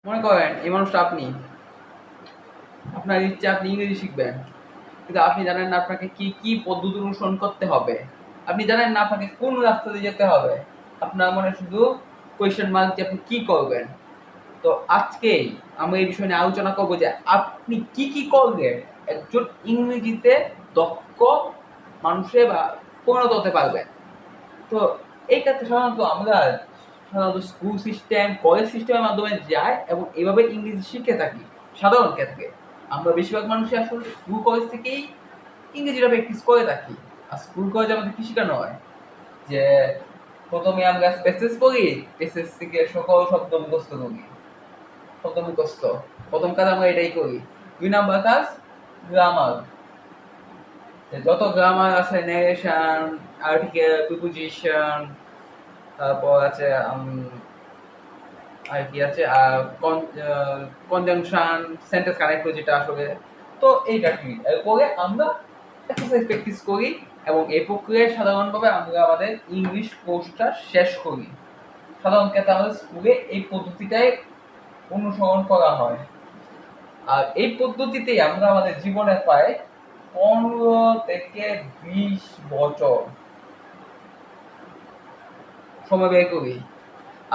মনে করেন এই মানুষটা আপনি, আপনার ইচ্ছা আপনি ইংরেজি শিখবেন, কিন্তু আপনি জানেন না আপনাকে কি কি পদ্ধতি অনুসরণ করতে হবে, আপনি জানেন না আপনাকে কোন রাস্তা দিয়ে যেতে হবে, আপনার মনে শুধু কোয়েশ্চেন মার্ক যে আপনি কি করবেন। তো আজকেই আমরা এই বিষয় নিয়ে আলোচনা করবো যে আপনি কি কি করলে একজন ইংরেজিতে দক্ষ মানুষে বা পরিণত হতে পারবেন। তো এই ক্ষেত্রে সাধারণত স্কুল সিস্টেম, কলেজ সিস্টেমের মাধ্যমে যাই এবং এভাবে ইংরেজি শিখে থাকি। সাধারণ ক্ষেত্রে আমরা বেশিরভাগ মানুষই আসলে স্কুল কলেজ থেকেই ইংরেজিটা প্র্যাকটিস করে থাকি। আর স্কুল কলেজে আমাদের কি শেখানো হয় যে প্রথমে আমরা স্পেসেস পড়ি, স্পেসেস থেকে সকল শব্দ মুখস্থ করি, শব্দ মুখস্থ। প্রথম কাজ আমরা এটাই করি। ২ নাম্বার কাজ গ্রামার, যত গ্রামার আছে, নেগেশন, আর্টিকেল, প্রিপোজিশন, তারপর আছে আর কি আছে কনজাংশন, সেন্টেন্স কানেক্ট যেটা আসলে। তো এইটা কি এরপরে আমরা এক্সারসাইজ প্র্যাকটিস করি এবং এই প্রক্রিয়ায় সাধারণভাবে আমরা আমাদের ইংলিশ কোর্সটা শেষ করি। সাধারণ ক্ষেত্রে আমাদের স্কুলে এই পদ্ধতিটাই অনুসরণ করা হয়। আর এই পদ্ধতিতেই আমরা আমাদের জীবনে প্রায় ১৫ থেকে ২০ বছর সময় ব্যয় করি।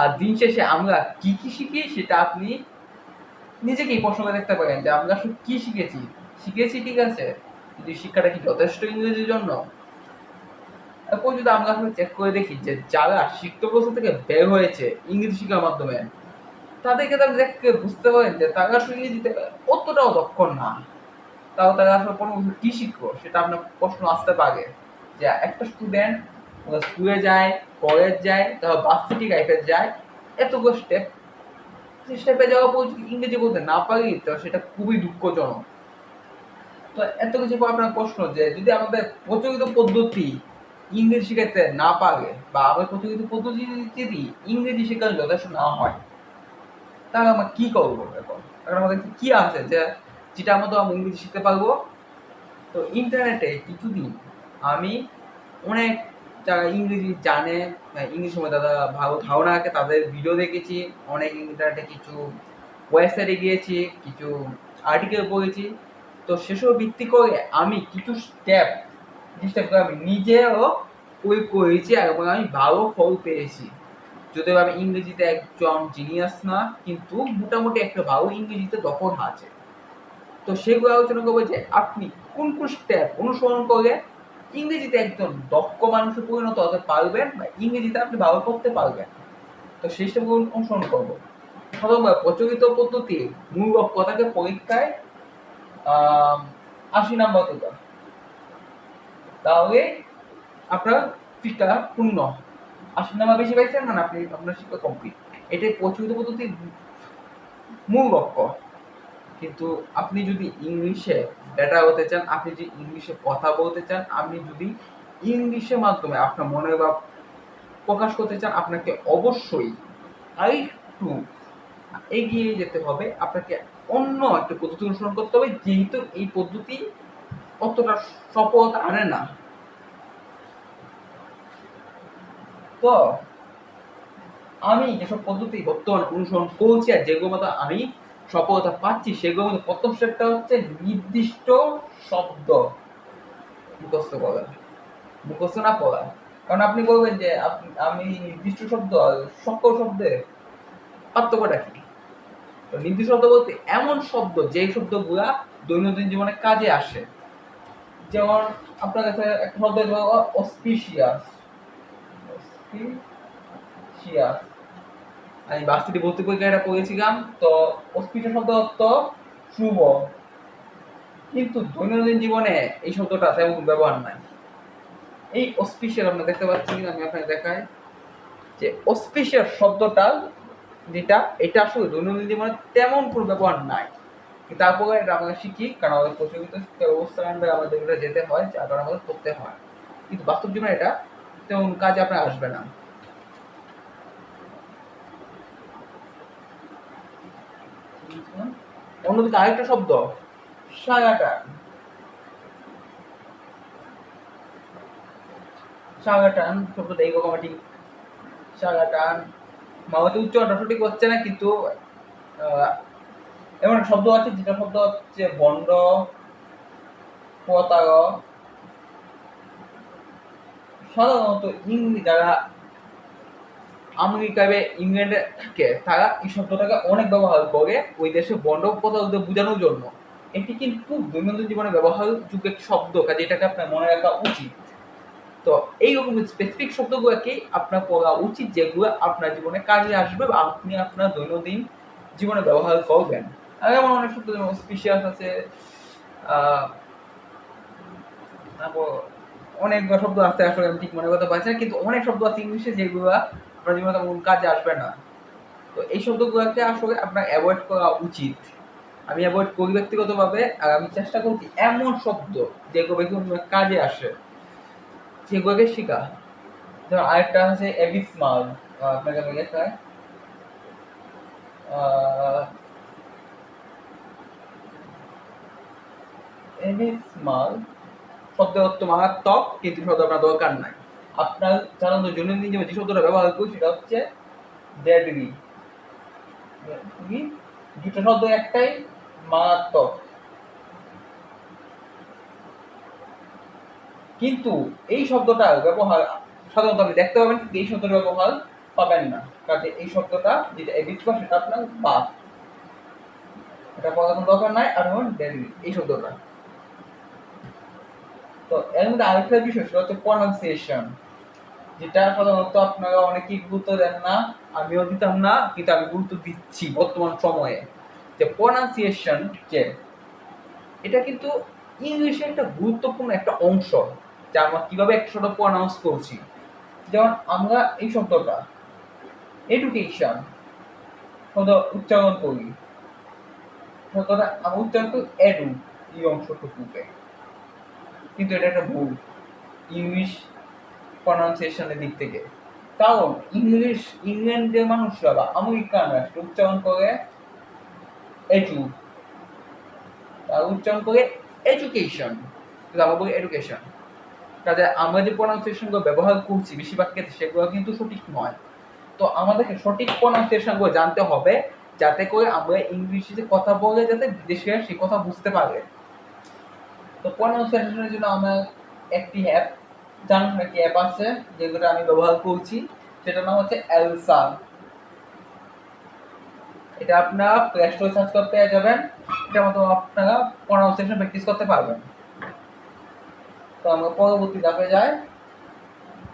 আর দিন শেষে আমরা কি কি শিখি সেটা আপনি নিজেকেই প্রশ্ন করে দেখতে পারেন যে আমরা আসলে কি শিখেছি। শিখেছি ঠিক আছে, কিন্তু শিক্ষাটা কি যথেষ্ট ইংরেজির জন্য? এরপর যদি আমরা আসলে চেক করে দেখি যে যারা শিক্ষাব্যবস্থা থেকে বের হয়েছে ইংরেজি শিক্ষার মাধ্যমে, তাদেরকে তারা দেখে বুঝতে পারেন যে তারা আসলে ইংরেজিতে অতটাও দক্ষ না। তাও তারা আসলে কোনো কি শিখবো সেটা আপনার প্রশ্ন আসতে পারে। যে একটা স্টুডেন্ট স্কুলে যায়, কলেজ যায়, তারপর ভার্সিটি লাইফে যায়, এতগুলো স্টেপ, স্টেপে যাওয়ার পর যদি ইংরেজি বলতে না পারি তো সেটা খুবই দুঃখজনক। তো এত কিছু পর আপনার প্রশ্ন যে যদি আমাদের প্রচলিত পদ্ধতি ইংরেজি শেখাতে না পারে বা আমাদের প্রচলিত পদ্ধতি যদি ইংরেজি শেখানো যথেষ্ট না হয়, তাহলে আমরা কি করবো এখন? এখন আমাদের কি আছে যে যেটা আমরা ইংরেজি শিখতে পারবো? তো ইন্টারনেটে কিছুদিন আমি অনেক যারা ইংরেজি জানে, ইংরেজি সময় তারা ভালো ধারণা রাখে, তাদের ভিডিও দেখেছি। অনেক ইন্টারনেটে কিছু ওয়েবসাইটে গিয়েছি, কিছু আর্টিকেল পড়েছি। তো সেসব ভিত্তি করে আমি কিছু স্টেপ আমি নিজেও প্রয়োগ করেছি এবং আমি ভালো ফল পেয়েছি। যদিও আমি ইংরেজিতে একজন জিনিয়াস না, কিন্তু মোটামুটি একটা ভালো ইংরেজিতে দখল আছে। তো সেগুলো আলোচনা করবো যে আপনি কোন কোন স্টেপ অনুসরণ করে ইংরেজিতে একজন দক্ষ মানুষে পরিণত হতে পারবেন বা ইংরেজিতে আপনি ভালো করতে পারবেন। তো সেই স্টেপগুলো অনুসরণ করবো। প্রথমবার প্রচলিত পদ্ধতি মূল লক্ষ্যটাকে পরীক্ষায় ৮০ নাম্বার পেতাম, তাহলে আপনার শিক্ষা পূর্ণ। ৮০ নাম্বার বেশি পাইছেন মানে আপনি আপনার শিক্ষা কমপ্লিট। এটাই প্রচলিত পদ্ধতির মূল লক্ষ্য। কিন্তু আপনি যদি ইংলিশে বেটার হতে চান, আপনি যদি ইংলিশে কথা বলতে চান, আপনি যদি ইংলিশের মাধ্যমে আপনার মনের ভাব প্রকাশ করতে চান, আপনাকে অবশ্যই আরেকটু এগিয়ে যেতে হবে। আপনাকে অন্য একটা পদ্ধতি অনুসরণ করতে হবে, যেহেতু এই পদ্ধতি অতটা সফলতা আনে না। তো আমি যেসব পদ্ধতি বর্তমানে অনুসরণ করছি আর যেগুলো মতো আমি সফলতা পাচ্ছি, সেগুলোর মধ্যে প্রথম স্টেপটা হচ্ছে নির্দিষ্ট শব্দ মুখস্থ করা, মুখস্থ না পড়া। কারণ আপনি বলবেন যে আমি নির্দিষ্ট শব্দ আর সকল শব্দের পার্থক্যটা কি? তো নির্দিষ্ট শব্দ বলতে এমন শব্দ যে শব্দগুলা দৈনন্দিন জীবনে কাজে আসে। যেমন আপনার কাছে একটা শব্দ অসপিশিয়াস, অসপিশিয়াস, আমি ভার্সিটি ভর্তি পরীক্ষায় এটা পড়েছিলাম। তো অসপিশিয়াস শব্দ অর্থ শুভ, কিন্তু দৈনন্দিন জীবনে এই শব্দটা তেমন ব্যবহার নাই। এই অসপিশিয়াস আপনি দেখতে পাচ্ছেন কিনা আমি আপনাকে দেখাই যে অসপিশিয়াস শব্দটা যেটা, এটা আসলে দৈনন্দিন জীবনে তেমন কোনো ব্যবহার নাই। তারপরে এটা আমরা শিখি কারণ আমাদের প্রচলিত শিক্ষা ব্যবস্থার আন্ডারে আমাদের এটা যেতে হয়, যার কারণে আমাদের করতে হয়। কিন্তু বাস্তব জীবনে এটা তেমন কাজে আপনার আসবে না। অন্যদিকে আরেকটা শব্দ সাগাটান, সাগাটান শব্দটা এইরকম ঠিক। সাগাটান মামাতে উচ্চারণটা সঠিক হচ্ছে না, কিন্তু আহ, এমন একটা শব্দ আছে যেটা শব্দ হচ্ছে বন্ড, প্রতারক। সাধারণত যারা আমেরিকা বা ইংল্যান্ডে থাকে তারা এই শব্দটাকে অনেক ব্যবহার করে ওই দেশে বন্ড প্রতারকদের বোঝানোর জন্য। এটি কিন্তু দৈনন্দিন জীবনে ব্যবহারযোগ্য একটি শব্দ, কাজে এটাকে আপনার মনে রাখা উচিত। তো এইরকম স্পেসিফিক শব্দগুলোকেই আপনার পড়া উচিত যেগুলো আপনার জীবনে কাজে আসবে বা আপনি আপনার দৈনন্দিন জীবনে ব্যবহার করবেন। আর এমন অনেক শব্দ যেমন স্পিশিয়াস আছে, তারপর অনেক শব্দ আছে আসলে আমি ঠিক মনে করতে পারছি না, কিন্তু অনেক শব্দ আছে ইংলিশে যেগুলো আপনার জীবনে তেমন কাজে আসবে না। তো এই শব্দগুলোকে আসলে আপনার অ্যাভয়েড করা উচিত। আমি অ্যাভয়েড করি ব্যক্তিগতভাবে, আর আমি চেষ্টা করছি এমন শব্দ যেগুলো কাজে আসে সেগুলোকে শেখা। যেমন আরেকটা আছে এবিসমাল, আপনাকে আমি দেখাই। এবিসমাল শব্দের অর্থ মারাত্মক, কিন্তু শব্দ আপনার দরকার নাই। আপনার সাধারণত দৈনন্দিন জীবনে যে শব্দটা ব্যবহার করি সেটা হচ্ছে ডেডলি। দুটো শব্দ একটাই, মারাত্মক। কিন্তু এই শব্দটা ব্যবহার সাধারণত আপনি দেখতে পাবেন, কিন্তু এই শব্দটা ব্যবহার পাবেন না, কারণ এই শব্দটা যেটা এবিসমাল সেটা আপনার বাদ, এটা পড়ার কোনো দরকার নাই। আর হন ডেডলি এই শব্দটা। তো এর মধ্যে আরেকটা বিষয় সেটা হচ্ছে প্রনাউন্সিয়েশন, যেটা সাধারণত আপনারা অনেকেই গুরুত্ব দেন না, আমিও দিতাম না, কিন্তু আমি গুরুত্ব দিচ্ছি বর্তমান সময়ে। যে প্রনাউন্সিয়েশন, যে এটা কিন্তু ইংলিশে একটা গুরুত্বপূর্ণ একটা অংশ, যে আমরা কিভাবে একটা শব্দ প্রনাউন্স করছি। যেমন আমরা এই শব্দটা এডুকেশন শব্দ উচ্চারণ করি, শব্দটা আমরা উচ্চারণ করি এডু এই অংশটুকুকে, কিন্তু এটা একটা ভুল ইংলিশ প্রনাউন্সিয়েশনের দিক থেকে। কারণ ইংল্যান্ডের মানুষরা বা আমেরিকানরা উচ্চারণ করে এডু, তারা উচ্চারণ করে এডুকেশন, কিন্তু আমরা বলি এডুকেশন। কাজে আমরা যে প্রনাউন্সিয়েশনগুলো ব্যবহার করছি বেশিরভাগ ক্ষেত্রে সেগুলো কিন্তু সঠিক নয়। তো আমাদেরকে সঠিক প্রনাউন্সিয়েশনগুলো জানতে হবে, যাতে করে আমরা ইংলিশে যে কথা বলে যাতে বিদেশিরা সেই কথা বুঝতে পারে। তো প্রনাউন্সিয়েশনের জন্য আমার একটি অ্যাপ, জানুন একটি অ্যাপ আছে যেগুলো আমি ব্যবহার করছি, সেটার নাম হচ্ছে এলসা। এটা আপনারা প্লে স্টোরে সার্চ করে পেয়ে যাবেন। এটার মতো আপনারা প্রনাউন্সিয়েশন প্র্যাকটিস করতে পারবেন। তো আমরা পরবর্তী ধাপে যাই,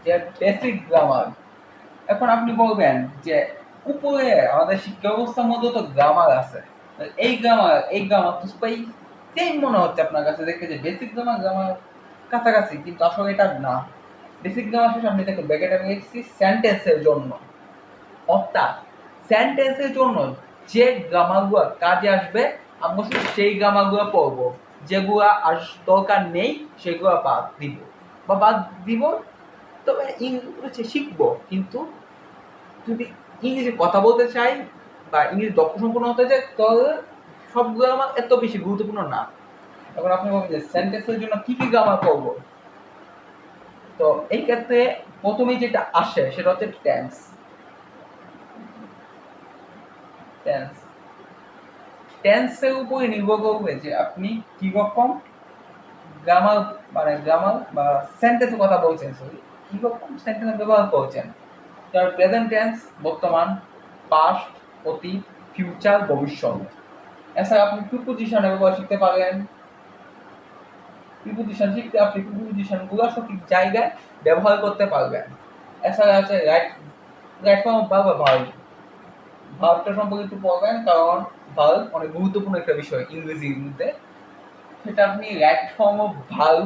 যে বেসিক গ্রামার। এখন আপনি বলবেন যে উপরে আমাদের শিক্ষা ব্যবস্থার মধ্যে তো গ্রামার আছে, এই গ্রামার তো সেম মনে হচ্ছে আপনার কাছে দেখে যে বেসিক গ্রামার কাছাকাছি, কিন্তু আসলে এটা না। বেসিক গ্রামার শেষে আপনি দেখুন ব্র্যাকেটে আমি লিখছি সেন্টেন্সের জন্য, অর্থাৎ সেন্টেন্সের জন্য যে গ্রামারগুলো কাজে আসবে আমরা শুধু সেই গ্রামারগুলো পড়বো, যেগুলো দরকার নেই সেগুলো বাদ দিব তবে ইংরেজি শিখবো, কিন্তু যদি ইংরেজি কথা বলতে চাই বা ইংরেজি দক্ষ সম্পন্ন হতে চাই তাহলে সবগুলো আমার এত বেশি গুরুত্বপূর্ণ না। এখন আপনি বলবেন যে সেন্টেন্সের জন্য কি কি গ্রামার পড়বো, তো এই ক্ষেত্রে প্রথমেই যেটা আসে সেটা হচ্ছে টেন্স। টেন্সের উপরে নির্ভর করবে যে আপনি কি রকম গ্রামার বা সেন্টেন্সের কথা বলছেন, সরি কি রকম সেন্টেন্স ব্যবহার করছেন। তার প্রেজেন্ট টেন্স বর্তমান, পাস্ট অতীত, ফিউচার ভবিষ্যৎ। এছাড়া আপনি প্রিপোজিশনের ব্যবহার শিখতে পারেন। প্রিপোজিশন শিখতে আপনি প্রিপোজিশনগুলো সঠিক জায়গায় ব্যবহার করতে পারবেন। এছাড়া আছে রাইট ফর্ম অফ ভার্ব বা ভার্ব। ভার্বটা সম্পর্কে একটু পড়বেন, কারণ ভার্ব অনেক গুরুত্বপূর্ণ একটা বিষয় ইংরেজির মধ্যে। সেটা আপনি রাইট ফর্ম অফ ভার্ব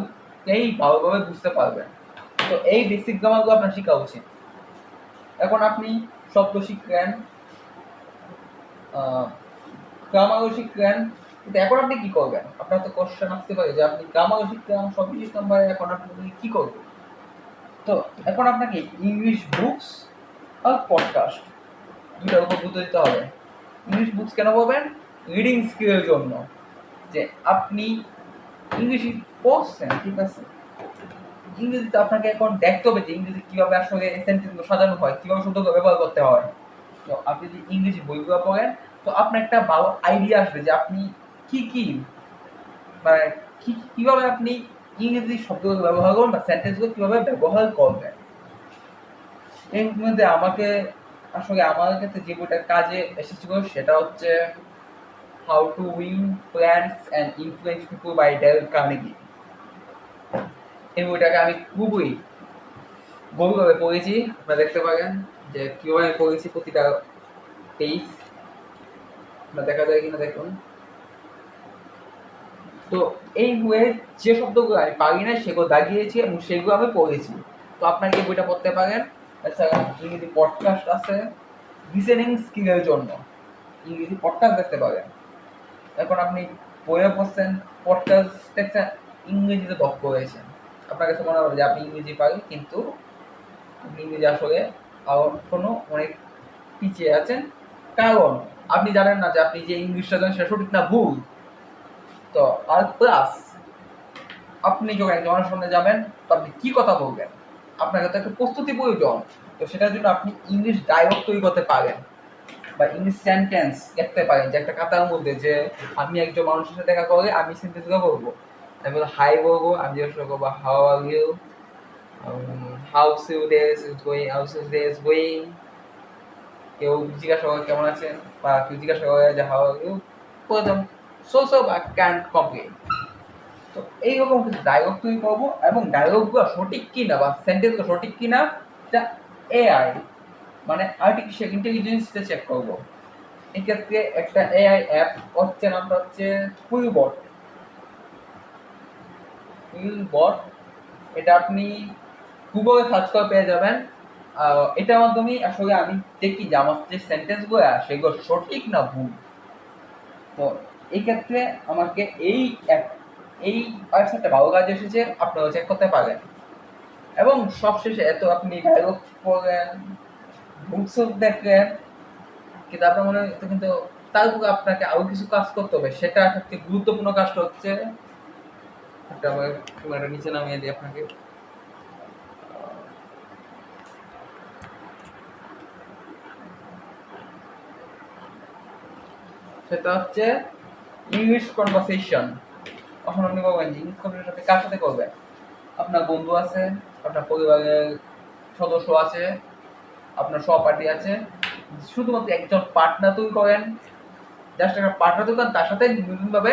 এই ভালোভাবে বুঝতে পারবেন। তো এই বেসিক গ্রামারগুলো আপনার শেখা উচিত। এখন আপনি শব্দ শিখলেন, গ্রামারও শিখলেন, কিন্তু এখন আপনি কি করবেন? আপনার তো কোশ্চেন আসতে পারে যে আপনি গ্রামারও শিখলাম, সবই শিখলাম ভাই, এখন আপনি কি করবেন? তো এখন আপনাকে ইংলিশ বুকস আর পডকাস্ট দুটার উপর গুরুত্ব দিতে হবে। ইংলিশ বুকস কেন পড়বেন? রিডিং স্কিলের জন্য, যে আপনি ইংলিশ পড়ছেন, ঠিক আছে, ইংরেজিতে আপনাকে এখন দেখতে হবে যে ইংরেজি কিভাবে আসলে সেন্টেন্সগুলো সাজানো হয়, কিভাবে শব্দগুলো ব্যবহার করতে হয়। তো আপনি যদি ইংরেজি বইগুলো পড়েন তো আপনার একটা ভালো আইডিয়া আসবে যে আপনি কি মানে কিভাবে আপনি ইংরেজি শব্দগুলো ব্যবহার করবেন বা সেন্টেন্সগুলো কিভাবে ব্যবহার করবেন। এর মধ্যে আমাকে আসলে আমার ক্ষেত্রে যে বইটা কাজে এসেছিল সেটা হচ্ছে how to win friends and influence people by Dale Carnegie. এই বইটাকে আমি খুবই গভীরভাবে পড়েছি। আপনারা দেখতে পারেন যে কিভাবে পড়েছি প্রতিটা পেজ, দেখা যায় কিনা দেখুন। তো এই বইয়ে যে শব্দগুলো আমি পারি না সেগুলো দাগিয়েছি এবং সেগুলো আমি পড়েছি। তো আপনাকে এই বইটা পড়তে পারেন। এছাড়া ইংরেজি পডকাস্ট আছে লিসেনিং স্কিলের জন্য, ইংরেজি পডকাস্ট দেখতে পারেন। এখন আপনি বইয়ে পড়ছেন, পডকাস্ট দেখছেন, ইংরেজিতে দক্ষ হয়েছেন, আপনার কাছে মনে হবে যে আপনি ইংরেজি পারেন, কিন্তু আপনি ইংরেজি আসলে কোনো অনেক পিছিয়ে আছেন। কারণ আপনি জানেন না যে আপনি যে ইংলিশটা জানেন সেটা সঠিক না ভুল। তো আর প্লাস আপনি যখন একজনের সামনে যাবেন তো আপনি কি কথা বলবেন, আপনাকে তো একটা প্রস্তুতি প্রয়োজন। তো সেটার জন্য আপনি ইংলিশ ডায়লগ তৈরি করতে পারেন বা ইংলিশ সেন্টেন্স লিখতে পারেন, যে একটা খাতার মধ্যে যে আমি একজন মানুষের সাথে দেখা করে আমি সেন্টেন্সগুলো বলবো। আমি বলবো হাই বলবো, আমি জিজ্ঞাসা করবো how are you, how's you days is going, how's you days going. কেউ জিজ্ঞাসা করে কেমন আছেন, বা কেউ জিজ্ঞাসা করে যে হাউ আর ইউ, বলে দেন সো সো বা ক্যান্ট কমপ্লেন। তো এইরকম কিছু ডায়লগ তৈরি করবো এবং ডায়লগগুলো সঠিক কিনা বা সেন্টেন্সগুলো সঠিক কিনা এটা এআই মানে আর্টিফিশিয়াল ইন্টেলিজেন্সটা চেক করবো। এক্ষেত্রে একটা এআই অ্যাপ হচ্ছে, নামটা হচ্ছে কুইলবট। কুইলবট এটা আপনি গুগলে সার্চ করে পেয়ে যাবেন। এটার মাধ্যমে আসলে আমি দেখি যে আমার যে সেন্টেন্সগুলো সেগুলো সঠিক না ভুল। তো এই ক্ষেত্রে আমাকে এই ওয়েবসাইটটা ভালো কাজে এসেছে, আপনারা চেক করতে পারেন। এবং সবশেষে এত আপনি ডায়লগ পড়লেন, বুকস দেখলেন, কিন্তু আপনার মনে হয় কিন্তু তারপরে আপনাকে আরো কিছু কাজ করতে হবে। সেটা সবচেয়ে গুরুত্বপূর্ণ কাজটা হচ্ছে, একটা আমার নিচে নামিয়ে দিই আপনাকে। সেটা হচ্ছে ইংলিশ কনভারসেশন। তখন আপনি বলবেন যে ইংলিশ কনভারসেশন আপনি কার সাথে করবেন। আপনার বন্ধু আছে, আপনার পরিবারের সদস্য আছে, আপনার সহপাঠী আছে, শুধুমাত্র একজন পার্টনার তৈরি করেন, জাস্ট একটা পার্টনার তৈরি করেন, তার সাথে বিভিন্নভাবে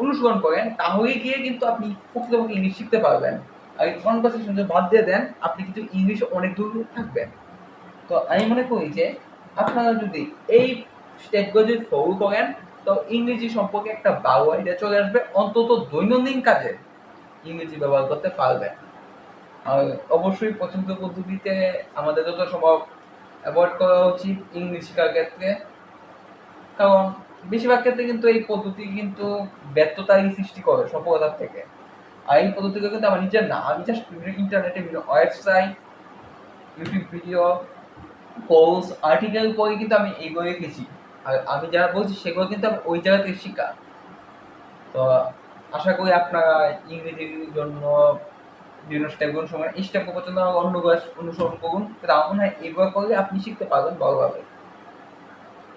অনুসরণ করেন, তাহলেই গিয়ে কিন্তু আপনি প্রকৃতপক্ষে ইংলিশ শিখতে পারবেন। আর এই কনভারসেশন যদি বাদ দিয়ে দেন, আপনি কিন্তু ইংলিশ অনেক দূর থাকবেন। তো আমি মনে করি যে আপনারা যদি এই স্টেপগুলো যদি ফলো করেন, তো ইংরেজি সম্পর্কে একটা ভালো আইডিয়া চলে আসবে, অন্তত দৈনন্দিন কাজে ইংরেজি ব্যবহার করতে পারবেন। আর অবশ্যই পছন্দ পদ্ধতিতে আমাদের যত সম্ভব অ্যাভয়েড করা উচিত ইংলিশ শেখার ক্ষেত্রে। কারণ বেশিরভাগ ক্ষেত্রে কিন্তু এই পদ্ধতি কিন্তু ব্যর্থতারই সৃষ্টি করে সফলতার থেকে। আর এই পদ্ধতিগুলো কিন্তু আমার নিজের না, আমি জাস্ট ইন্টারনেটে বিভিন্ন website, YouTube video, course, article পড়ে কিন্তু আমি এইগুলো লিখেছি। আর আমি যারা বলছি সেগুলো কিন্তু আমি ওই জায়গা থেকে শেখা। তো আশা করি আপনারা ইংরেজির জন্য বিভিন্ন স্টেপগুলো সময় এই স্টেপ পর্যন্ত অন্য অনুসরণ করুন, তাহলে আমার মনে হয় এগুলো করলে আপনি শিখতে পারবেন ভালোভাবে।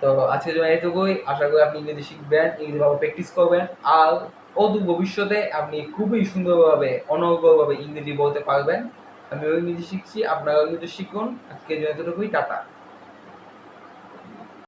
তো আজকের জন্য এটুকুই। আশা করি আপনি ইংরেজি শিখবেন, ইংরেজি ভাবে প্র্যাকটিস করবেন, আর অদূর ভবিষ্যতে আপনি খুবই সুন্দরভাবে অনর্গলভাবে ইংরেজি বলতে পারবেন। আমি ইংরেজি শিখছি, আপনারাও ইংরেজি শিখুন। আজকের জন্য এতটুকুই, টাটা।